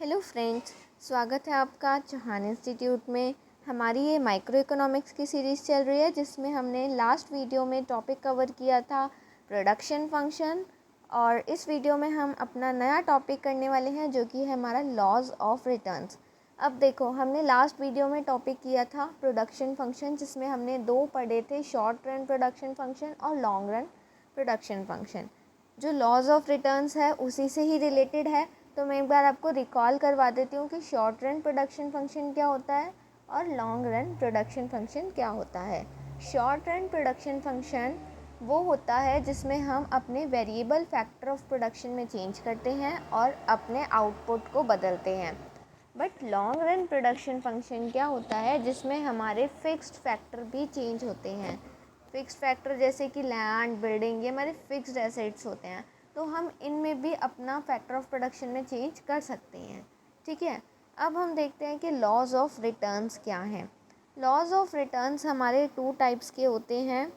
Hello friends, स्वागत है आपका चौहान इंस्टीट्यूट में। हमारी ये माइक्रो इकोनॉमिक्स की सीरीज़ चल रही है जिसमें हमने लास्ट वीडियो में टॉपिक कवर किया था प्रोडक्शन फंक्शन। और इस वीडियो में हम अपना नया टॉपिक करने वाले हैं जो कि है हमारा लॉज ऑफ रिटर्न्स। अब देखो, हमने लास्ट वीडियो में टॉपिक किया था प्रोडक्शन फंक्शन जिसमें हमने दो पढ़े थे, शॉर्ट रन प्रोडक्शन फंक्शन और लॉन्ग रन प्रोडक्शन फंक्शन। जो लॉज ऑफ रिटर्न्स है उसी से ही रिलेटेड है, तो मैं एक बार आपको रिकॉल करवा देती हूँ कि शॉर्ट रन प्रोडक्शन फंक्शन क्या होता है और लॉन्ग रन प्रोडक्शन फंक्शन क्या होता है। शॉर्ट रन प्रोडक्शन फंक्शन वो होता है जिसमें हम अपने वेरिएबल फैक्टर ऑफ प्रोडक्शन में चेंज करते हैं और अपने आउटपुट को बदलते हैं। But long run production function क्या होता है जिसमें हमारे फिक्स्ड फैक्टर भी चेंज होते हैं। फिक्स्ड फैक्टर जैसे कि लैंड, बिल्डिंग, ये हमारे फिक्स्ड एसेट्स होते हैं, तो हम इनमें भी अपना फैक्टर ऑफ प्रोडक्शन में चेंज कर सकते हैं। ठीक है, अब हम देखते हैं कि लॉज ऑफ रिटर्न्स क्या हैं। लॉज ऑफ रिटर्न्स हमारे टू टाइप्स के होते हैं।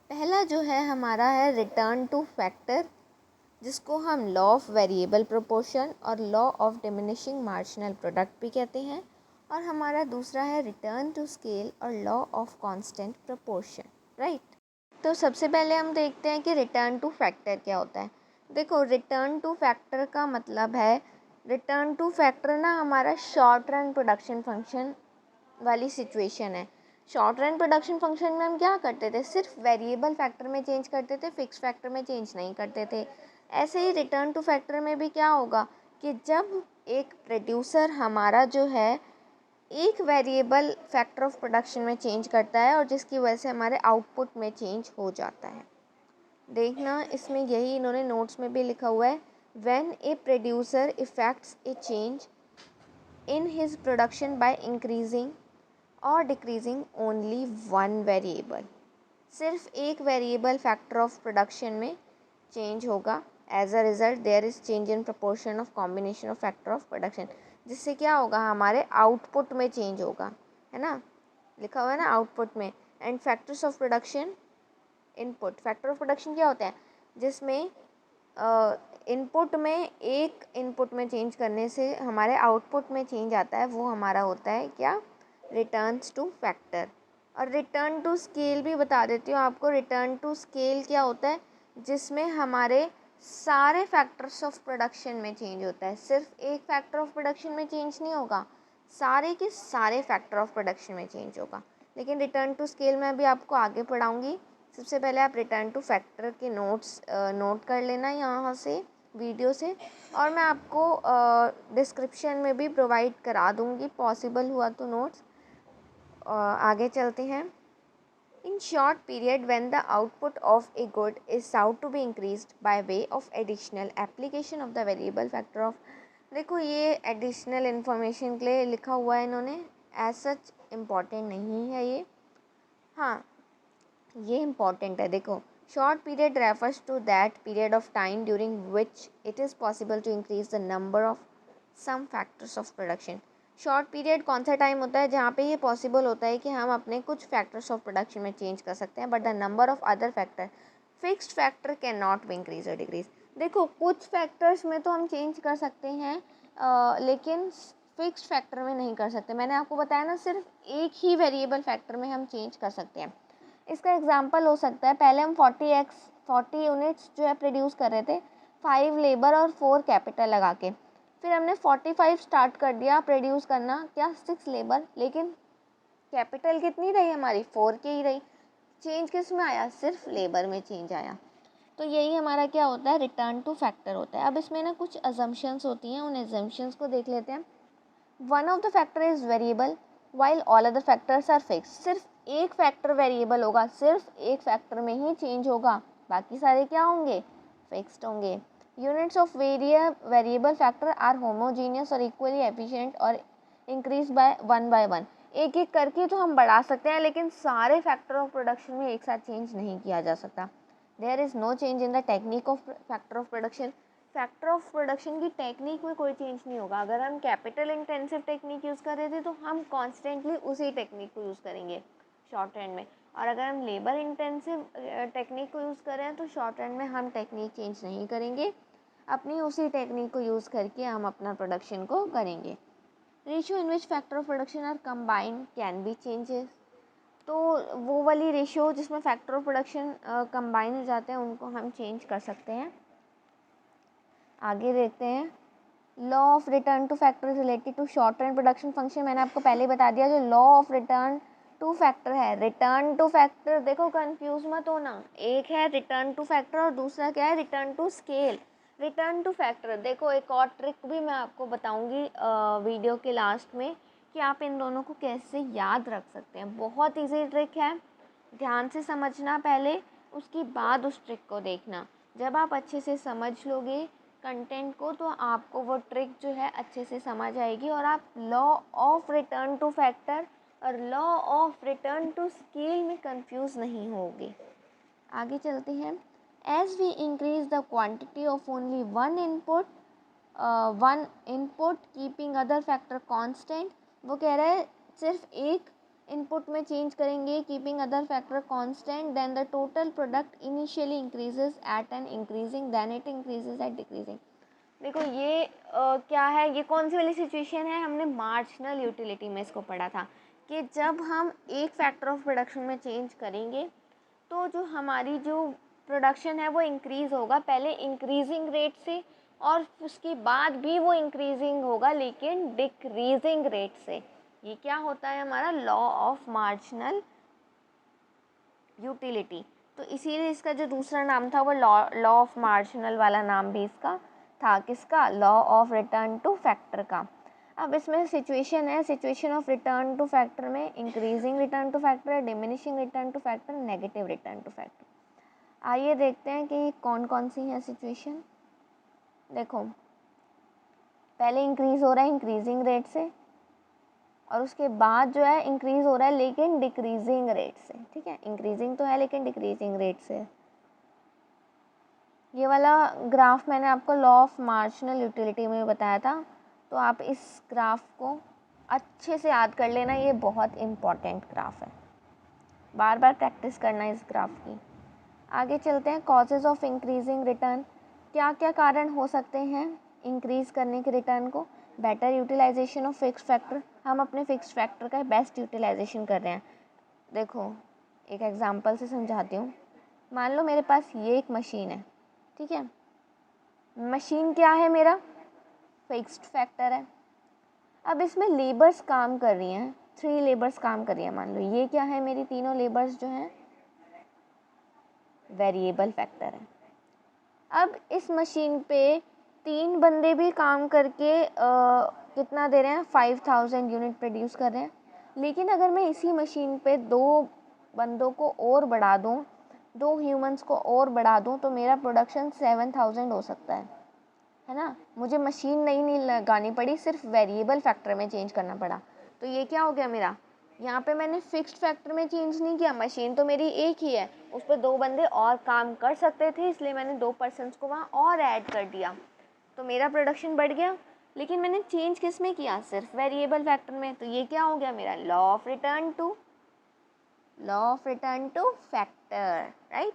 पहला जो है हमारा है रिटर्न टू फैक्टर, जिसको हम लॉ ऑफ वेरिएबल प्रोपोर्शन और law of diminishing marginal product भी कहते हैं। और हमारा दूसरा है रिटर्न टू स्केल और law of constant proportion. Right, तो सबसे पहले हम देखते हैं कि रिटर्न टू फैक्टर क्या होता है। देखो, रिटर्न टू फैक्टर का मतलब है, रिटर्न टू फैक्टर ना हमारा शॉर्ट रन प्रोडक्शन फंक्शन वाली सिचुएशन है। शॉर्ट रन प्रोडक्शन फंक्शन में हम क्या करते थे, सिर्फ वेरिएबल फैक्टर में चेंज करते थे, फिक्स फैक्टर में चेंज नहीं करते थे। ऐसे ही रिटर्न टू फैक्टर में भी क्या होगा कि जब एक प्रोड्यूसर हमारा जो है एक वेरिएबल फैक्टर ऑफ प्रोडक्शन में चेंज करता है और जिसकी वजह से हमारे आउटपुट में चेंज हो जाता है। देखना, इसमें यही इन्होंने नोट्स में भी लिखा हुआ है, when a producer effects a change in his production by increasing और डिक्रीजिंग ओनली वन वेरिएबल। सिर्फ एक वेरिएबल फैक्टर ऑफ प्रोडक्शन में चेंज होगा। As a result there is change in proportion of combination of factor of production. जिससे क्या होगा, हमारे output में चेंज होगा, है ना, लिखा हुआ है ना आउटपुट में। And factors of production input. Factor of production क्या होता है, जिसमें इनपुट में एक इनपुट में चेंज करने से हमारे आउटपुट में चेंज आता है, वो हमारा होता है क्या, रिटर्न्स टू फैक्टर। और रिटर्न टू स्केल भी बता देती हूँ आपको। रिटर्न टू स्केल क्या होता है, जिसमें हमारे सारे फैक्टर्स ऑफ प्रोडक्शन में चेंज होता है। सिर्फ एक फैक्टर ऑफ प्रोडक्शन में चेंज नहीं होगा, सारे के सारे फैक्टर ऑफ प्रोडक्शन में चेंज होगा। लेकिन रिटर्न टू स्केल में अभी आपको आगे पढ़ाऊँगी। सबसे पहले आप रिटर्न टू फैक्टर के नोट्स नोट कर लेना यहाँ से, वीडियो से, और मैं आपको डिस्क्रिप्शन में भी प्रोवाइड करा दूँगी, पॉसिबल हुआ तो नोट्स। आगे चलते हैं। In short period, when the output of a good is sought to be increased by way of additional application of the variable factor of, देखो ये additional information के लिए लिखा हुआ है इन्होंने, as such important नहीं है ये। हाँ, ये important है। देखो, short period refers to that period of time during which it is possible to increase the number of some factors of production। Short period कौन सा टाइम होता है जहाँ पे ये पॉसिबल होता है कि हम अपने कुछ फैक्टर्स ऑफ प्रोडक्शन में चेंज कर सकते हैं, but the number of other factor fixed factor can not be increase और डिक्रीज। देखो, कुछ फैक्टर्स में तो हम चेंज कर सकते हैं, लेकिन फिक्स्ड फैक्टर में नहीं कर सकते। मैंने आपको बताया ना, सिर्फ एक ही वेरिएबल फैक्टर में हम चेंज कर सकते हैं। इसका एग्जाम्पल हो सकता है, पहले हम 40 यूनिट्स जो है प्रोड्यूस कर रहे थे, 5 लेबर और 4 कैपिटल लगा के। फिर हमने 45 स्टार्ट कर दिया प्रोड्यूस करना, क्या 6 लेबर, लेकिन कैपिटल कितनी रही हमारी, 4 की ही रही। चेंज किस में आया, सिर्फ लेबर में चेंज आया। तो यही हमारा क्या होता है, रिटर्न टू फैक्टर होता है। अब इसमें ना कुछ अजम्पशंस होती हैं, उन अजम्पशंस को देख लेते हैं। One of the factor is variable while all other factors are fix. सिर्फ एक फैक्टर वेरिएबल होगा, सिर्फ एक फैक्टर में ही चेंज होगा, बाकी सारे क्या होंगे, फिक्स्ड होंगे। Units of variable factor are homogeneous और इक्वली एफिशिएंट और इंक्रीज बाय वन। एक एक करके तो हम बढ़ा सकते हैं, लेकिन सारे फैक्टर ऑफ प्रोडक्शन में एक साथ चेंज नहीं किया जा सकता। There is no change in the technique of factor of production. Factor of production की टेक्निक में कोई चेंज नहीं होगा। अगर हम कैपिटल इंटेंसिव टेक्निक यूज़ कर रहे थे तो हम कॉन्स्टेंटली उसी टेक्निक को यूज़ करेंगे शॉर्ट हैंड में, और अगर हम लेबर इंटेंसिव टेक्निक को यूज़ कर रहे हैं तो शॉर्ट हैंड में हम टेक्निक चेंज नहीं करेंगे। अपनी उसी टेक्निक को यूज़ करके हम अपना प्रोडक्शन को करेंगे। Ratio in which factor of production are combined can be changes. तो वो वाली रेशियो जिसमें फैक्टर ऑफ प्रोडक्शन कंबाइन हो जाते हैं उनको हम चेंज कर सकते हैं। आगे देखते हैं, law of return to factor related to short term production function. मैंने आपको पहले बता दिया, जो law of return to factor है, रिटर्न टू फैक्टर, देखो कंफ्यूज मत होना, एक है रिटर्न टू फैक्टर और दूसरा क्या है, return to scale. Return to factor, देखो एक और ट्रिक भी मैं आपको बताऊंगी वीडियो के लास्ट में कि आप इन दोनों को कैसे याद रख सकते हैं। बहुत इजी ट्रिक है, ध्यान से समझना पहले, उसके बाद उस ट्रिक को देखना। जब आप अच्छे से समझ लोगे कंटेंट को तो आपको वो ट्रिक जो है अच्छे से समझ आएगी और आप law of return to factor और law of return to scale में कंफ्यूज नहीं होगे। आगे चलते हैं, as we increase the quantity of only one input keeping other factor constant. वो कह रहा है सिर्फ एक इनपुट में चेंज करेंगे keeping other factor constant, then the total product initially increases at an increasing, then it increases at decreasing. देखो ये क्या है, ये कौन सी वाली सिचुएशन है, हमने मार्जिनल यूटिलिटी में इसको पढ़ा था कि जब हम एक फैक्टर ऑफ प्रोडक्शन में चेंज करेंगे तो जो हमारी जो प्रोडक्शन है वो इंक्रीज़ होगा, पहले इंक्रीजिंग रेट से और उसके बाद भी वो इंक्रीजिंग होगा लेकिन डिक्रीजिंग रेट से। ये क्या होता है, हमारा लॉ ऑफ मार्जिनल यूटिलिटी। तो इसीलिए इसका जो दूसरा नाम था वो लॉ ऑफ मार्जिनल वाला नाम भी इसका था, किसका, law of return to factor का। अब इसमें सिचुएशन है, situation of return to factor में increasing return to factor, diminishing return to factor, negative return to factor. आइए देखते हैं कि कौन कौन सी है सिचुएशन। देखो पहले इंक्रीज़ हो रहा है इंक्रीजिंग रेट से और उसके बाद जो है इंक्रीज़ हो रहा है लेकिन डिक्रीजिंग रेट से, ठीक है, इंक्रीजिंग तो है लेकिन डिक्रीजिंग रेट से। ये वाला ग्राफ मैंने आपको लॉ ऑफ मार्जिनल यूटिलिटी में बताया था, तो आप इस ग्राफ को अच्छे से याद कर लेना, ये बहुत इम्पॉर्टेंट ग्राफ है, बार बार प्रैक्टिस करना इस ग्राफ की। आगे चलते हैं, कॉजेज़ ऑफ इंक्रीजिंग रिटर्न। क्या क्या कारण हो सकते हैं इंक्रीज़ करने के रिटर्न को, better utilisation of fixed factor, हम अपने फिक्स्ड फैक्टर का बेस्ट यूटिलाइजेशन कर रहे हैं। देखो एक एग्जांपल से समझाती हूँ, मान लो मेरे पास ये एक मशीन है, ठीक है, मशीन क्या है, मेरा फिक्स्ड फैक्टर है। अब इसमें लेबर्स काम कर रही हैं, 3 लेबर्स काम कर रही हैं, मान लो ये क्या है, मेरी तीनों लेबर्स जो हैं वेरिएबल फैक्टर है। अब इस मशीन पे 3 बंदे भी काम करके कितना दे रहे हैं, 5000 यूनिट प्रोड्यूस कर रहे हैं। लेकिन अगर मैं इसी मशीन पे 2 बंदों को और बढ़ा दूँ, 2 ह्यूमंस को और बढ़ा दूँ तो मेरा प्रोडक्शन 7000 हो सकता है ना। मुझे मशीन नहीं लगानी पड़ी, सिर्फ वेरिएबल फैक्टर में चेंज करना पड़ा। तो ये क्या हो गया मेरा, यहाँ पे मैंने फिक्स्ड फैक्टर में चेंज नहीं किया, मशीन तो मेरी एक ही है, उस पर 2 बंदे और काम कर सकते थे इसलिए मैंने 2 पर्सन्स को वहाँ और ऐड कर दिया, तो मेरा प्रोडक्शन बढ़ गया। लेकिन मैंने चेंज किस में किया, सिर्फ वेरिएबल फैक्टर में। तो ये क्या हो गया मेरा, law of return to factor, right.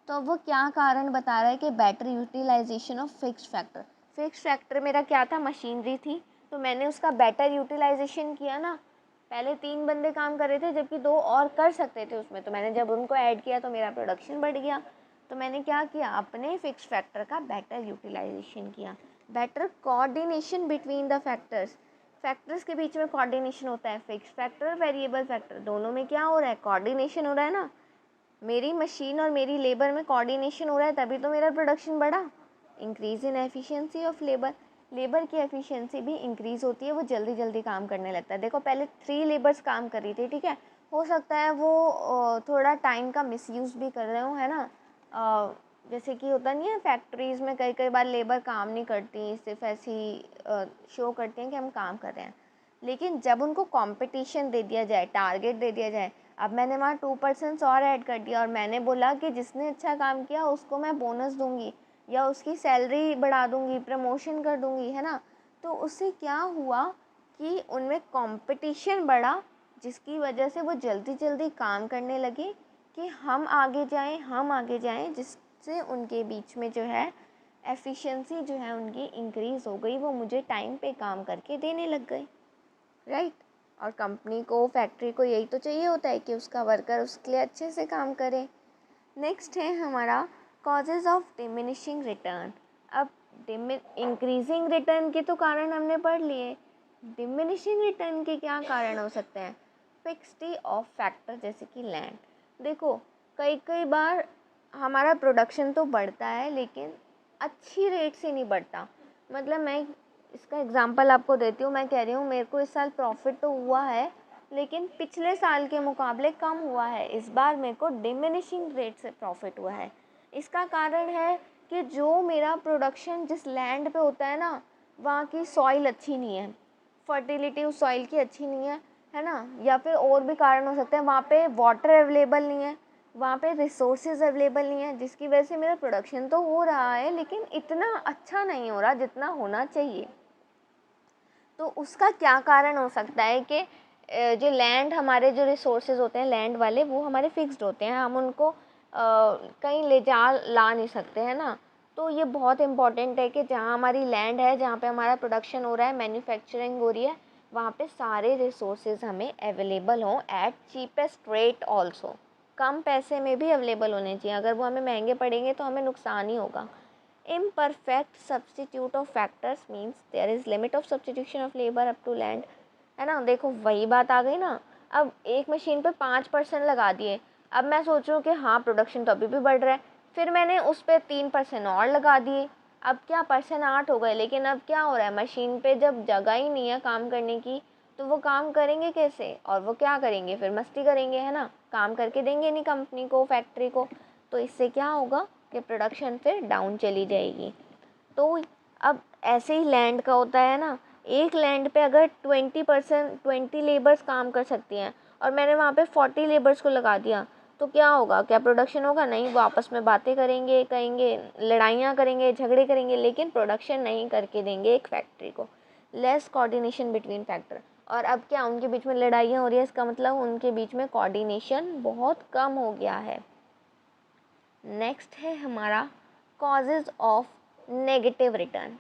तो वो क्या कारण बता रहा है कि better utilisation of fixed factor. Fixed factor मेरा क्या था, मशीनरी थी, तो मैंने उसका बेटर यूटिलाइजेशन किया ना। पहले 3 बंदे काम कर रहे थे जबकि 2 और कर सकते थे उसमें, तो मैंने जब उनको ऐड किया तो मेरा प्रोडक्शन बढ़ गया। तो मैंने क्या किया, अपने फिक्स्ड फैक्टर का बेटर यूटिलाइजेशन किया। Better coordination between the factors के बीच में कोऑर्डिनेशन होता है, फिक्स्ड फैक्टर और वेरिएबल फैक्टर दोनों में क्या हो रहा है, कोऑर्डिनेशन हो रहा है ना। मेरी मशीन और मेरी लेबर में कोऑर्डिनेशन हो रहा है तभी तो मेरा प्रोडक्शन बढ़ा। Increase in efficiency of labour की एफिशिएंसी भी इंक्रीज़ होती है, वो जल्दी जल्दी काम करने लगता है। देखो पहले 3 लेबर्स काम कर रही थी, ठीक है, हो सकता है वो थोड़ा टाइम का मिसयूज़ भी कर रहे हो, है ना। जैसे कि होता नहीं है फैक्ट्रीज़ में कई बार लेबर काम नहीं करती, सिर्फ ऐसी शो करती हैं कि हम काम कर रहे हैं। लेकिन जब उनको कंपटीशन दे दिया जाए, टारगेट दे दिया जाए, अब मैंने वहाँ 2 पर्सन्स और ऐड कर दिया और मैंने बोला कि जिसने अच्छा काम किया उसको मैं बोनस दूंगी या उसकी सैलरी बढ़ा दूंगी, प्रमोशन कर दूंगी, है ना। तो उससे क्या हुआ कि उनमें कंपटीशन बढ़ा, जिसकी वजह से वो जल्दी जल्दी काम करने लगे कि हम आगे जाएं, जिससे उनके बीच में जो है एफिशिएंसी जो है उनकी इंक्रीज़ हो गई, वो मुझे टाइम पे काम करके देने लग गए, राइट। और कंपनी को, फैक्ट्री को यही तो चाहिए होता है कि उसका वर्कर उसके लिए अच्छे से काम करे। नेक्स्ट है हमारा कॉजेज़ ऑफ डिमिनिशिंग रिटर्न। अब इंक्रीजिंग रिटर्न के तो कारण हमने पढ़ लिए, डिमिनिशिंग रिटर्न के क्या कारण हो सकते हैं? फिक्सिटी ऑफ फैक्टर, जैसे कि लैंड। देखो, कई बार हमारा प्रोडक्शन तो बढ़ता है लेकिन अच्छी रेट से नहीं बढ़ता। मतलब मैं इसका एग्जांपल आपको देती हूँ। मैं कह रही हूँ मेरे को इस साल प्रॉफिट तो हुआ है लेकिन पिछले साल के मुकाबले कम हुआ है, इस बार मेरे को डिमिनिशिंग रेट से प्रॉफिट हुआ है। इसका कारण है कि जो मेरा प्रोडक्शन जिस लैंड पे होता है ना, वहाँ की सॉइल अच्छी नहीं है, फर्टिलिटी उस सॉइल की अच्छी नहीं है ना। या फिर और भी कारण हो सकते हैं, वहाँ पे वाटर अवेलेबल नहीं है, वहाँ पे रिसोर्सेज अवेलेबल नहीं है, जिसकी वजह से मेरा प्रोडक्शन तो हो रहा है लेकिन इतना अच्छा नहीं हो रहा जितना होना चाहिए। तो उसका क्या कारण हो सकता है कि जो लैंड, हमारे जो रिसोर्सेज होते हैं लैंड वाले, वो हमारे फिक्स्ड होते हैं, हम उनको कहीं ले जा ला नहीं सकते, है ना। तो ये बहुत इम्पॉर्टेंट है कि जहाँ हमारी लैंड है, जहाँ पे हमारा प्रोडक्शन हो रहा है, मैन्युफैक्चरिंग हो रही है, वहाँ पे सारे रिसोर्सेज हमें अवेलेबल हों एट चीपेस्ट रेट ऑल्सो। कम पैसे में भी अवेलेबल होने चाहिए, अगर वो हमें महंगे पड़ेंगे तो हमें नुकसान ही होगा। imperfect substitute of factors means there is limit of substitution of labor up to land, है ना। देखो वही बात आ गई ना। अब एक मशीन पे 5% लगा दिए, अब मैं सोच रही हूँ कि हाँ प्रोडक्शन तो अभी भी बढ़ रहा है, फिर मैंने उस पर 3% और लगा दिए, अब क्या परसेंट 8 हो गए। लेकिन अब क्या हो रहा है, मशीन पे जब जगह ही नहीं है काम करने की तो वो काम करेंगे कैसे, और वो क्या करेंगे, फिर मस्ती करेंगे, है ना, काम करके देंगे नहीं कंपनी को, फैक्ट्री को। तो इससे क्या होगा कि प्रोडक्शन फिर डाउन चली जाएगी। तो अब ऐसे ही लैंड का होता है ना, एक लैंड पे अगर 20 लेबर्स काम कर सकती हैं और मैंने वहाँ पे 40 लेबर्स को लगा दिया, तो क्या होगा, क्या प्रोडक्शन होगा? नहीं, वो आपस में बातें करेंगे, कहेंगे, लड़ाइयाँ करेंगे, झगड़े करेंगे, लेकिन प्रोडक्शन नहीं करके देंगे एक फैक्ट्री को। Less coordination between factor. और अब क्या उनके बीच में लड़ाइयाँ हो रही है, इसका मतलब उनके बीच में कोऑर्डिनेशन बहुत कम हो गया है। नेक्स्ट है हमारा causes of negative return.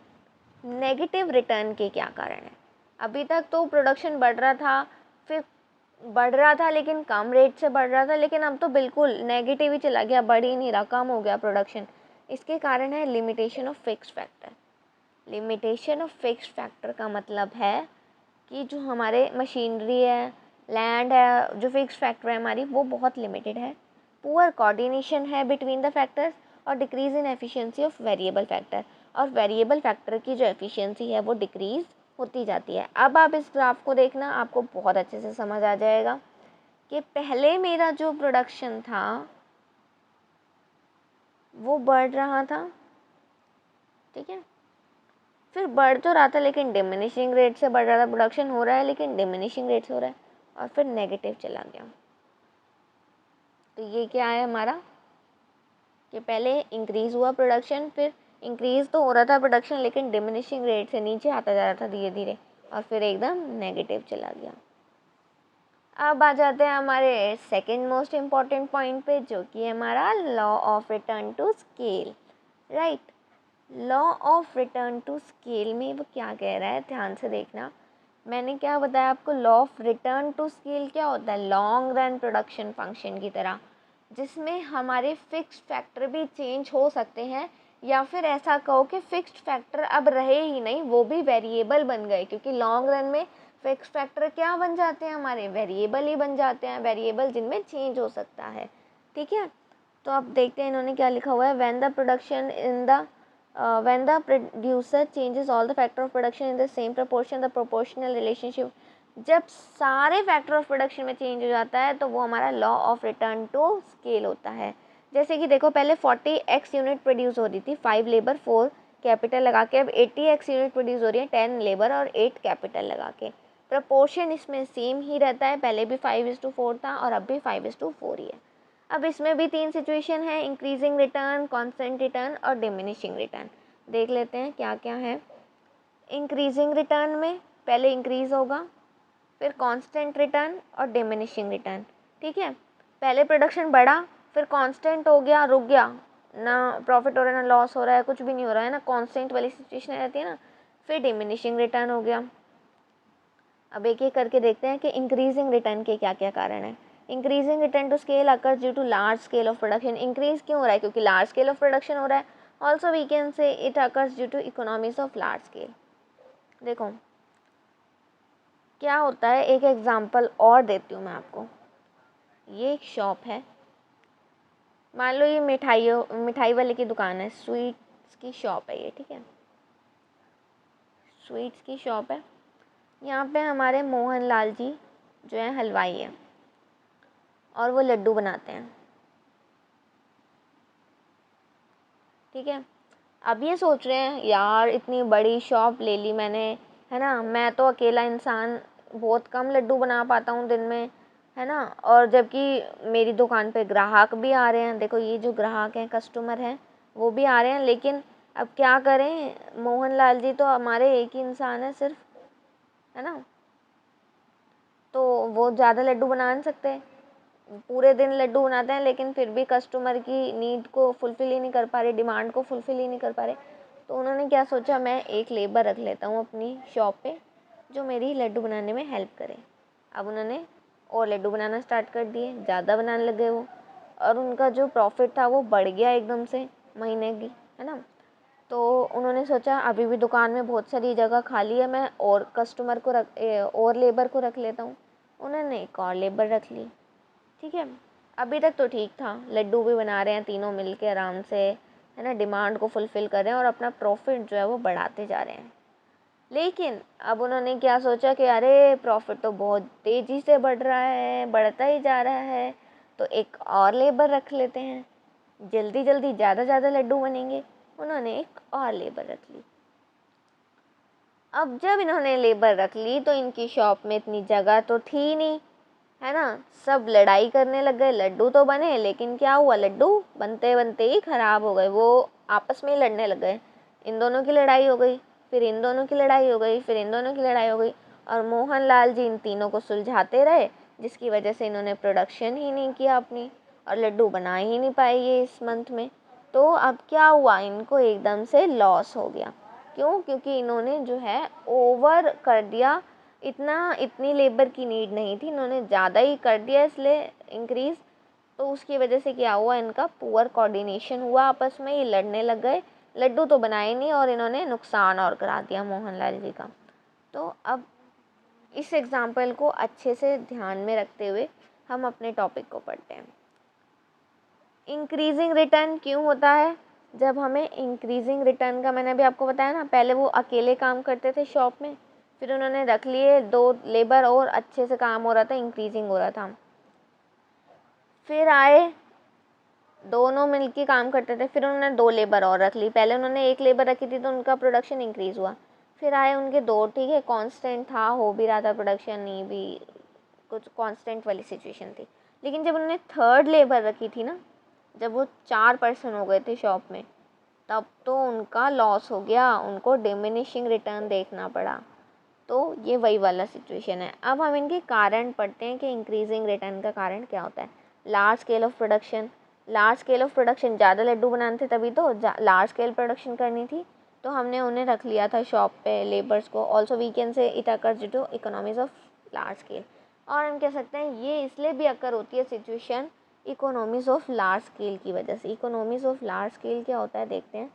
Negative return के क्या कारण हैं? अभी तक तो प्रोडक्शन बढ़ रहा था, फिर बढ़ रहा था लेकिन कम रेट से बढ़ रहा था, लेकिन अब तो बिल्कुल नेगेटिव ही चला गया, बढ़ ही नहीं रहा, कम हो गया प्रोडक्शन। इसके कारण है limitation of fixed factor. Limitation of fixed factor का मतलब है कि जो हमारे मशीनरी है, लैंड है, जो फिक्स्ड फैक्टर है हमारी, वो बहुत लिमिटेड है। पुअर कोऑर्डिनेशन है बिटवीन द फैक्टर्स और decrease in efficiency of variable factor. और वेरिएबल फैक्टर की जो एफिशिएंसी है वो डिक्रीज होती जाती है। अब आप इस ग्राफ को देखना, आपको बहुत अच्छे से समझ आ जाएगा कि पहले मेरा जो प्रोडक्शन था वो बढ़ रहा था, ठीक है, फिर बढ़ तो रहा था लेकिन डिमिनिशिंग रेट से बढ़ रहा था, प्रोडक्शन हो रहा है लेकिन डिमिनिशिंग रेट से हो रहा है, और फिर नेगेटिव चला गया। तो ये क्या है हमारा, कि पहले इंक्रीज़ हुआ प्रोडक्शन, फिर इंक्रीज़ तो हो रहा था प्रोडक्शन लेकिन डिमिनिशिंग रेट से नीचे आता जा रहा था धीरे धीरे, और फिर एकदम नेगेटिव चला गया। अब आ जाते हैं हमारे सेकंड मोस्ट इम्पॉर्टेंट पॉइंट पे, जो कि है हमारा law of return to scale, right. Law of return to scale में वो क्या कह रहा है, ध्यान से देखना। मैंने क्या बताया आपको, law of return to scale क्या होता है, लॉन्ग रन प्रोडक्शन फंक्शन की तरह, जिसमें हमारे फिक्स्ड फैक्टर भी चेंज हो सकते हैं, या फिर ऐसा कहो कि फिक्स्ड फैक्टर अब रहे ही नहीं, वो भी वेरिएबल बन गए, क्योंकि लॉन्ग रन में फिक्स्ड फैक्टर क्या बन जाते हैं, हमारे वेरिएबल ही बन जाते हैं, वेरिएबल जिनमें चेंज हो सकता है, ठीक है। तो अब देखते हैं इन्होंने क्या लिखा हुआ है, when the producer changes all the factor of production in the same proportion, the proportional relationship, जब सारे फैक्टर ऑफ प्रोडक्शन में चेंज हो जाता है तो वो हमारा law of return to scale होता है। जैसे कि देखो, पहले 40x यूनिट प्रोड्यूस हो रही थी, 5 लेबर 4 कैपिटल लगा के, अब 80x यूनिट प्रोड्यूस हो रही है, 10 लेबर और 8 कैपिटल लगा के। प्रपोर्शन इसमें सेम ही रहता है, पहले भी 5:4 था और अब भी 5:4 ही है। अब इसमें भी 3 सिचुएशन है, इंक्रीजिंग रिटर्न, कांस्टेंट रिटर्न और डिमिनिशिंग रिटर्न। देख लेते हैं क्या क्या है। इंक्रीजिंग रिटर्न में पहले इंक्रीज होगा, फिर कांस्टेंट रिटर्न और डिमिनिशिंग रिटर्न, ठीक है। पहले प्रोडक्शन बढ़ा, फिर कांस्टेंट हो गया, रुक गया, ना प्रॉफिट हो रहा है ना लॉस हो रहा है, कुछ भी नहीं हो रहा है ना, कांस्टेंट वाली सिचुएशन रहती है ना, फिर डिमिनिशिंग रिटर्न हो गया। अब एक एक करके देखते हैं कि इंक्रीजिंग रिटर्न के क्या क्या कारण है। Increasing return to scale occurs due to large scale of production. Increase क्यों हो रहा है? क्योंकि लार्ज स्केल ऑफ प्रोडक्शन हो रहा है। Also we can say it occurs due to economies of large scale. देखो क्या होता है, एक एग्जांपल और देती हूँ मैं आपको। ये एक शॉप है, मान लो ये मिठाई वाले की दुकान है, स्वीट्स की शॉप है ये, ठीक है, स्वीट्स की शॉप है। यहाँ पे हमारे मोहन लाल जी जो है हलवाई है और वो लड्डू बनाते हैं, ठीक है। अब ये सोच रहे हैं यार इतनी बड़ी शॉप ले ली मैंने, है ना, मैं तो अकेला इंसान बहुत कम लड्डू बना पाता हूँ दिन में, है ना, और जबकि मेरी दुकान पे ग्राहक भी आ रहे हैं, देखो ये जो ग्राहक हैं कस्टमर हैं वो भी आ रहे हैं, लेकिन अब क्या करें, मोहन लाल जी तो हमारे एक ही इंसान है सिर्फ, है ना, तो वो ज़्यादा लड्डू बना नहीं सकते, पूरे दिन लड्डू बनाते हैं लेकिन फिर भी कस्टमर की नीड को फुलफ़िल ही नहीं कर पा रहे, डिमांड को फुलफ़िल ही नहीं कर पा रहे। तो उन्होंने क्या सोचा, मैं एक लेबर रख लेता हूँ अपनी शॉप पे जो मेरी लड्डू बनाने में हेल्प करे। अब उन्होंने और लड्डू बनाना स्टार्ट कर दिए, ज़्यादा बनाने लगे वो, और उनका जो प्रॉफिट था वो बढ़ गया एकदम से महीने की, है ना। तो उन्होंने सोचा अभी भी दुकान में बहुत सारी जगह खाली है, मैं और कस्टमर को और लेबर को रख लेता हूँ। उन्होंने एक और लेबर रख ली, ठीक है। अभी तक तो ठीक था, लड्डू भी बना रहे हैं तीनों मिलके आराम से, है ना, डिमांड को फुलफ़िल कर रहे हैं और अपना प्रॉफिट जो है वो बढ़ाते जा रहे हैं। लेकिन अब उन्होंने क्या सोचा कि अरे प्रॉफिट तो बहुत तेज़ी से बढ़ रहा है, बढ़ता ही जा रहा है, तो एक और लेबर रख लेते हैं, जल्दी जल्दी ज़्यादा लड्डू बनेंगे। उन्होंने एक और लेबर रख ली। अब जब इन्होंने लेबर रख ली तो इनकी शॉप में इतनी जगह तो थी नहीं, है ना, सब लड़ाई करने लग गए। लड्डू तो बने लेकिन क्या हुआ, लड्डू बनते बनते ही ख़राब हो गए, वो आपस में ही लड़ने लग गए। इन दोनों की लड़ाई हो गई, फिर इन दोनों की लड़ाई हो गई, फिर इन दोनों की लड़ाई हो गई, और मोहन लाल जी इन तीनों को सुलझाते रहे, जिसकी वजह से इन्होंने प्रोडक्शन ही नहीं किया अपनी और लड्डू बना ही नहीं पाए ये इस मंथ में। तो अब क्या हुआ, इनको एकदम से लॉस हो गया। क्यों? क्योंकि इन्होंने जो है ओवर कर दिया, इतनी लेबर की नीड नहीं थी, इन्होंने ज़्यादा ही कर दिया इसलिए इंक्रीज़। तो उसकी वजह से क्या हुआ, इनका पुअर कोऑर्डिनेशन हुआ, आपस में ये लड़ने लग गए, लड्डू तो बनाए नहीं और इन्होंने नुकसान और करा दिया मोहनलाल जी का। तो अब इस एग्ज़ाम्पल को अच्छे से ध्यान में रखते हुए हम अपने टॉपिक को पढ़ते हैं। इंक्रीजिंग रिटर्न क्यों होता है? जब हमें इंक्रीजिंग रिटर्न का, मैंने अभी आपको बताया ना, पहले वो अकेले काम करते थे शॉप में, फिर उन्होंने रख लिए 2 लेबर और अच्छे से काम हो रहा था, इंक्रीजिंग हो रहा था। फिर आए, दोनों मिलके काम करते थे, फिर उन्होंने 2 लेबर और रख ली। पहले उन्होंने 1 लेबर रखी थी तो उनका प्रोडक्शन इंक्रीज़ हुआ, फिर आए उनके 2, ठीक है, कांस्टेंट था, हो भी रहा था प्रोडक्शन, नहीं भी कुछ कांस्टेंट वाली सिचुएशन थी। लेकिन जब उन्होंने 3rd लेबर रखी थी ना, जब वो 4 पर्सन हो गए थे शॉप में, तब तो उनका लॉस हो गया, उनको डिमिनिशिंग रिटर्न देखना पड़ा। तो ये वही वाला सिचुएशन है। अब हम इनके कारण पढ़ते हैं कि इंक्रीजिंग रिटर्न का कारण क्या होता है। Large scale of production, large scale of production, ज़्यादा लड्डू बनाने थे तभी तो लार्ज स्केल प्रोडक्शन करनी थी, तो हमने उन्हें रख लिया था शॉप पे, लेबर्स को। Also we can say it occurs due to economies of large scale. और हम कह सकते हैं ये इसलिए भी अकर होती है situation economies of large scale की वजह से। इकोनॉमीज़ ऑफ लार्ज स्केल क्या होता है देखते हैं।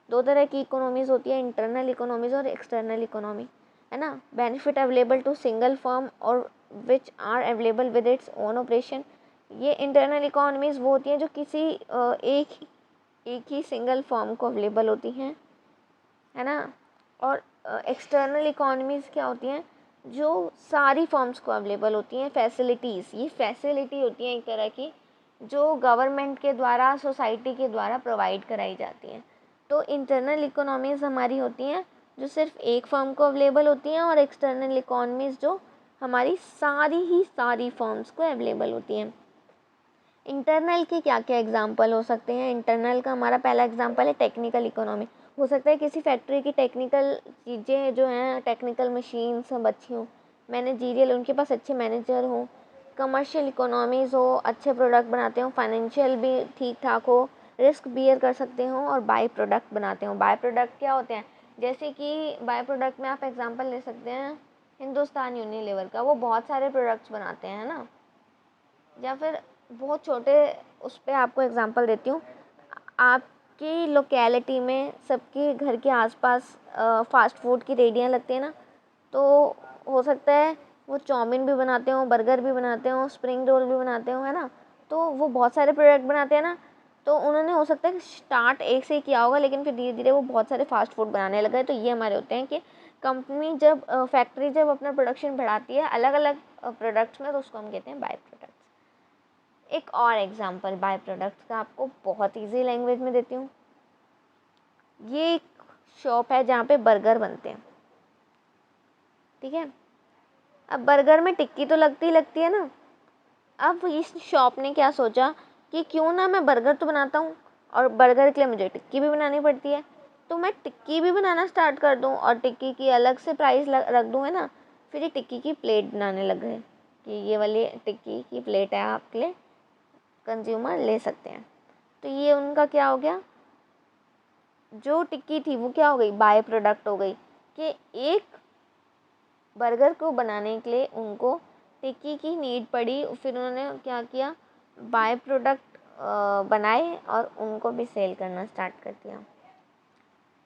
2 तरह की इकोनॉमीज़ होती है, इंटरनल इकोनॉमीज़ और एक्सटर्नल इकोनॉमी, है ना। Benefit available to single firm और which are available with its own operation. ये इंटरनल इकोनॉमीज़ वो होती हैं जो किसी एक ही सिंगल फर्म को अवेलेबल होती हैं, है ना। और एक्सटर्नल इकोनॉमीज़ क्या होती हैं, जो सारी फर्म्स को अवेलेबल होती हैं। फैसिलिटीज़, ये फैसिलिटी होती हैं एक तरह की जो गवर्नमेंट के द्वारा, सोसाइटी के द्वारा प्रोवाइड कराई जाती हैं। तो इंटरनल इकोनॉमीज़ हमारी होती हैं जो सिर्फ एक फर्म को अवेलेबल होती हैं, और एक्सटर्नल इकोनॉमीज़ जो हमारी सारी फर्म्स को अवेलेबल होती हैं। इंटरनल के क्या क्या एग्जांपल हो सकते हैं? इंटरनल का हमारा पहला एग्जांपल है टेक्निकल इकोनॉमी। हो सकता है किसी फैक्ट्री की टेक्निकल चीज़ें जो हैं, टेक्निकल मशीन सब अच्छी हों, मैनेजरियल, उनके पास अच्छे मैनेजर हों। कमर्शियल इकोनॉमीज़ हो, अच्छे प्रोडक्ट बनाते हों, फाइनेंशियल भी ठीक ठाक हो, रिस्क बियर कर सकते हो और बाई प्रोडक्ट बनाते हो। बाई प्रोडक्ट क्या होते हैं, जैसे कि बाई प्रोडक्ट में आप एग्जांपल ले सकते हैं हिंदुस्तान यूनिलीवर का, वो बहुत सारे प्रोडक्ट्स बनाते हैं ना। या फिर बहुत छोटे उस पर आपको एग्जांपल देती हूँ, आपकी लोकेलिटी में सबके घर के आसपास फास्ट फूड की रेडियाँ लगती हैं ना, तो हो सकता है वो चाउमीन भी बनाते हो, बर्गर भी बनाते हो, स्प्रिंग रोल भी बनाते हो, है ना। तो वो बहुत सारे प्रोडक्ट बनाते हैं ना, तो उन्होंने हो सकता है कि स्टार्ट एक से ही किया होगा, लेकिन फिर धीरे धीरे वो बहुत सारे फास्ट फूड बनाने लगे। तो ये हमारे होते हैं कि कंपनी जब फैक्ट्री जब अपना प्रोडक्शन बढ़ाती है अलग अलग प्रोडक्ट्स में, तो उसको हम कहते हैं बाय प्रोडक्ट्स। एक और एग्जांपल बाय प्रोडक्ट्स का आपको बहुत ईजी लैंग्वेज में देती हूँ। ये एक शॉप है जहाँ पे बर्गर बनते हैं, ठीक है। अब बर्गर में टिक्की तो लगती है ना। अब इस शॉप ने क्या सोचा कि क्यों ना मैं बर्गर तो बनाता हूँ और बर्गर के लिए मुझे टिक्की भी बनानी पड़ती है, तो मैं टिक्की भी बनाना स्टार्ट कर दूँ और टिक्की की अलग से प्राइस रख दूँ, है ना। फिर ये टिक्की की प्लेट बनाने लग गए कि ये वाली टिक्की की प्लेट है, आपके लिए कंज्यूमर ले सकते हैं। तो ये उनका क्या हो गया, जो टिक्की थी वो क्या हो गई, बाय प्रोडक्ट हो गई। कि एक बर्गर को बनाने के लिए उनको टिक्की की नीड पड़ी, फिर उन्होंने क्या किया, बाय प्रोडक्ट बनाए और उनको भी सेल करना स्टार्ट कर दिया।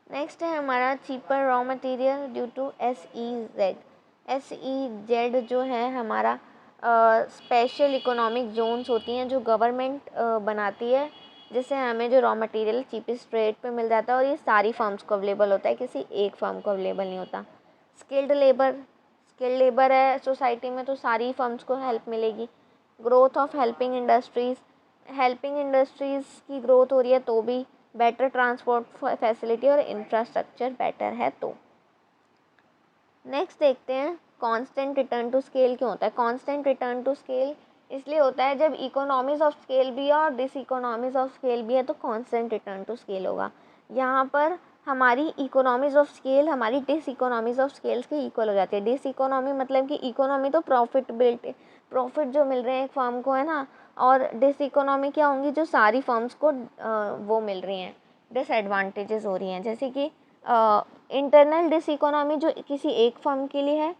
नेक्स्ट है हमारा cheaper raw material due to SEZ। SEZ जो है हमारा स्पेशल इकोनॉमिक जोन्स होती हैं जो गवर्नमेंट बनाती है, जिससे हमें जो रॉ मटेरियल चीपेस्ट रेट पे मिल जाता है, और ये सारी फर्म्स को अवेलेबल होता है, किसी एक फर्म को अवेलेबल नहीं होता। स्किल्ड लेबर है सोसाइटी में, तो सारी फर्म्स को हेल्प मिलेगी। ग्रोथ ऑफ हेल्पिंग इंडस्ट्रीज़ की ग्रोथ हो रही है, तो भी बेटर ट्रांसपोर्ट फैसिलिटी और इंफ्रास्ट्रक्चर बेटर है। तो नेक्स्ट देखते हैं कांस्टेंट रिटर्न टू स्केल क्यों होता है। कांस्टेंट रिटर्न टू स्केल इसलिए होता है जब इकोनॉमीज ऑफ स्केल भी है और डिस इकोनॉमीज ऑफ स्केल भी है, तो कांस्टेंट रिटर्न टू स्केल होगा। यहाँ पर हमारी इकोनॉमीज ऑफ स्केल हमारी डिस इकोनॉमीज ऑफ स्केल्स के इक्वल हो जाती है। डिस इकोनॉमी मतलब कि इकोनॉमी तो प्रॉफिट जो मिल रहे हैं एक फर्म को, है ना, और डिस इकोनॉमी क्या होंगी, जो सारी फर्म्स को वो मिल रही हैं, डिसएडवांटेजेस हो रही हैं। जैसे कि इंटरनल डिस इकोनॉमी जो किसी एक फर्म के लिए है,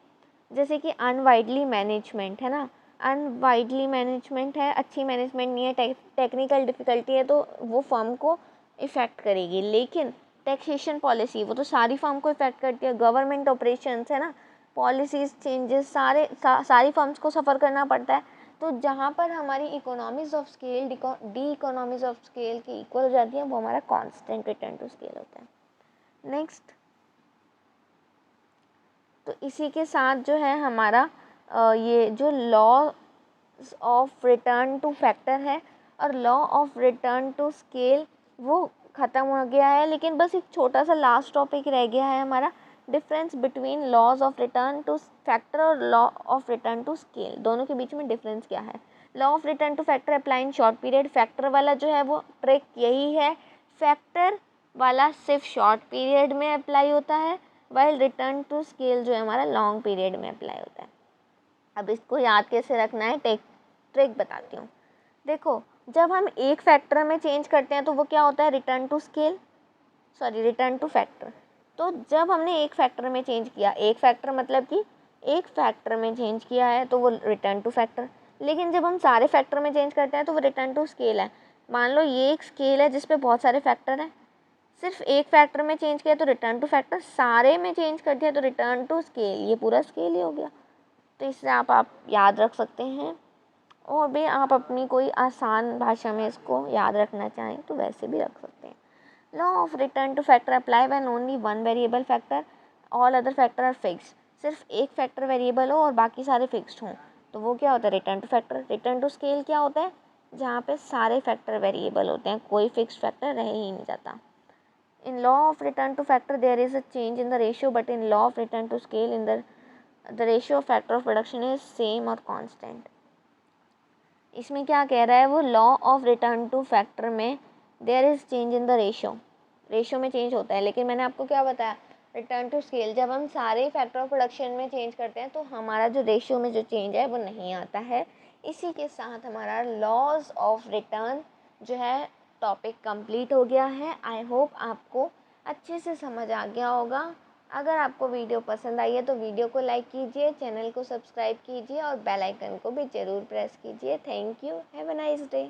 जैसे कि अनवाइडली मैनेजमेंट, है ना, अनवाइडली मैनेजमेंट है, अच्छी मैनेजमेंट नहीं है, टेक्निकल डिफ़िकल्टी है, तो वो फर्म को इफ़ेक्ट करेगी। लेकिन टैक्सेशन पॉलिसी वो तो सारी फर्म को इफ़ेक्ट करती है। गवर्नमेंट ऑपरेशंस, है ना, पॉलिसीज़ चेंजेस सारी फर्म्स को सफ़र करना पड़ता है। तो जहाँ पर हमारी economies of scale D economies of scale की इक्वल हो जाती है, वो हमारा कांस्टेंट रिटर्न टू स्केल होता है। नेक्स्ट, तो इसी के साथ जो है हमारा ये जो law of return to factor है और law of return to scale वो ख़त्म हो गया है। लेकिन बस एक छोटा सा लास्ट टॉपिक रह गया है हमारा, difference between laws of return to factor और law of return to scale, दोनों के बीच में डिफरेंस क्या है। Law of return to factor apply in short period, factor वाला जो है वो ट्रिक यही है, फैक्टर वाला सिर्फ शॉर्ट पीरियड में अप्लाई होता है, वाइल रिटर्न टू स्केल जो है हमारा लॉन्ग पीरियड में अप्लाई होता है। अब इसको याद कैसे रखना है, ट्रिक बताती हूँ। देखो, जब हम एक फैक्टर में चेंज करते हैं तो वो क्या होता है, रिटर्न टू फैक्टर। तो जब हमने एक फैक्टर में चेंज किया, एक फैक्टर मतलब कि एक फैक्टर में चेंज किया है, तो वो रिटर्न टू फैक्टर। लेकिन जब हम सारे फैक्टर में चेंज करते हैं तो वो रिटर्न टू स्केल है। मान लो ये एक स्केल है जिसपे बहुत सारे फैक्टर हैं, सिर्फ एक फैक्टर में चेंज किया तो रिटर्न टू फैक्टर, सारे में चेंज कर दिया तो रिटर्न टू स्केल, ये पूरा स्केल ही हो गया। तो इससे आप याद रख सकते हैं, और भी आप अपनी कोई आसान भाषा में इसको याद रखना चाहें तो वैसे भी रख सकते हैं। Law of return to factor apply when only one variable factor, all other factor are fixed. सिर्फ एक फैक्टर वेरिएबल हो और बाकी सारे फिक्स्ड हों, तो वो क्या होता है, return to factor. Return to scale क्या होता है, जहाँ पे सारे फैक्टर वेरिएबल होते हैं, कोई फिक्स्ड फैक्टर रह ही नहीं जाता। In law of return to factor there is a change in the ratio, but in law of return to scale in the ratio of factor of production is same और constant। इसमें क्या कह रहा है वो, law of return to factor में there is change in the ratio में change होता है। लेकिन मैंने आपको क्या बताया, रिटर्न टू स्केल जब हम सारे फैक्टर ऑफ प्रोडक्शन में चेंज करते हैं तो हमारा जो रेशियो में जो चेंज है वो नहीं आता है। इसी के साथ हमारा लॉज ऑफ रिटर्न जो है टॉपिक कंप्लीट हो गया है। आई होप आपको अच्छे से समझ आ गया होगा। अगर आपको वीडियो पसंद आई है तो वीडियो को लाइक कीजिए, चैनल को सब्सक्राइब कीजिए और बेल आइकन को भी ज़रूर प्रेस कीजिए। Thank you. Have a nice day.